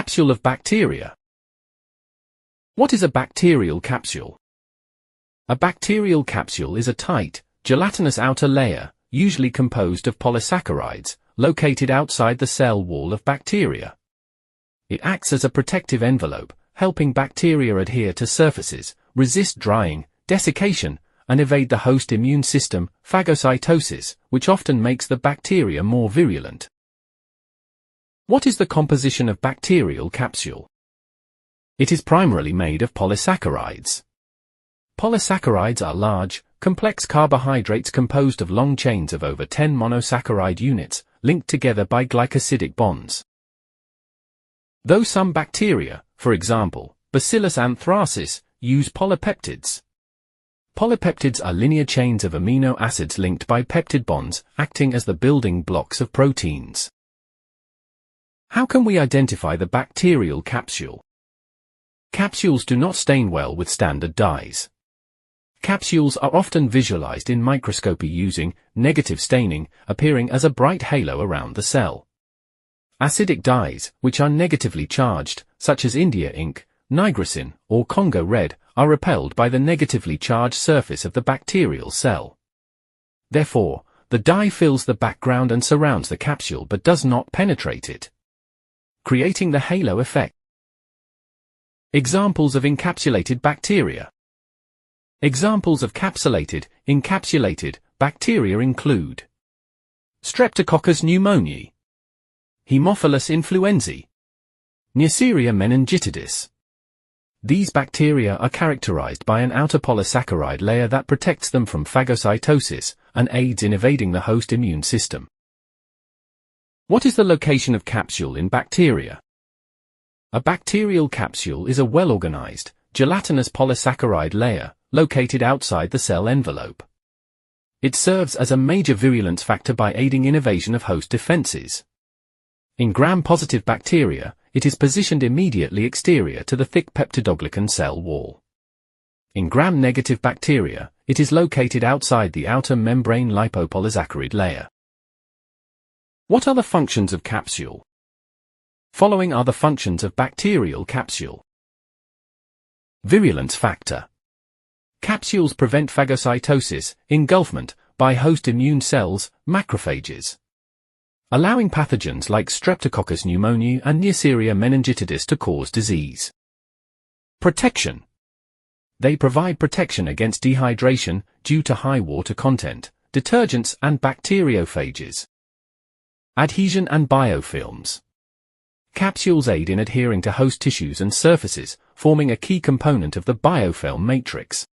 Capsule of Bacteria. What is a bacterial capsule? A bacterial capsule is a tight, gelatinous outer layer, usually composed of polysaccharides, located outside the cell wall of bacteria. It acts as a protective envelope, helping bacteria adhere to surfaces, resist drying, desiccation, and evade the host immune system, phagocytosis, which often makes the bacteria more virulent. What is the composition of bacterial capsule? It is primarily made of polysaccharides. Polysaccharides are large, complex carbohydrates composed of long chains of over 10 monosaccharide units, linked together by glycosidic bonds. Though some bacteria, for example, Bacillus anthracis, use polypeptides. Polypeptides are linear chains of amino acids linked by peptide bonds, acting as the building blocks of proteins. How can we identify the bacterial capsule? Capsules do not stain well with standard dyes. Capsules are often visualized in microscopy using negative staining, appearing as a bright halo around the cell. Acidic dyes, which are negatively charged, such as India ink, nigrosin, or Congo red, are repelled by the negatively charged surface of the bacterial cell. Therefore, the dye fills the background and surrounds the capsule but does not penetrate it, creating the halo effect. Examples of encapsulated bacteria. Examples of capsulated, encapsulated bacteria include Streptococcus pneumoniae, Haemophilus influenzae, Neisseria meningitidis. These bacteria are characterized by an outer polysaccharide layer that protects them from phagocytosis and aids in evading the host immune system. What is the location of capsule in bacteria? A bacterial capsule is a well-organized, gelatinous polysaccharide layer, located outside the cell envelope. It serves as a major virulence factor by aiding in evasion of host defenses. In gram-positive bacteria, it is positioned immediately exterior to the thick peptidoglycan cell wall. In gram-negative bacteria, it is located outside the outer membrane lipopolysaccharide layer. What are the functions of capsule? Following are the functions of bacterial capsule. Virulence factor. Capsules prevent phagocytosis, engulfment, by host immune cells, macrophages, allowing pathogens like Streptococcus pneumoniae and Neisseria meningitidis to cause disease. Protection. They provide protection against dehydration due to high water content, detergents and bacteriophages. Adhesion and biofilms. Capsules aid in adhering to host tissues and surfaces, forming a key component of the biofilm matrix.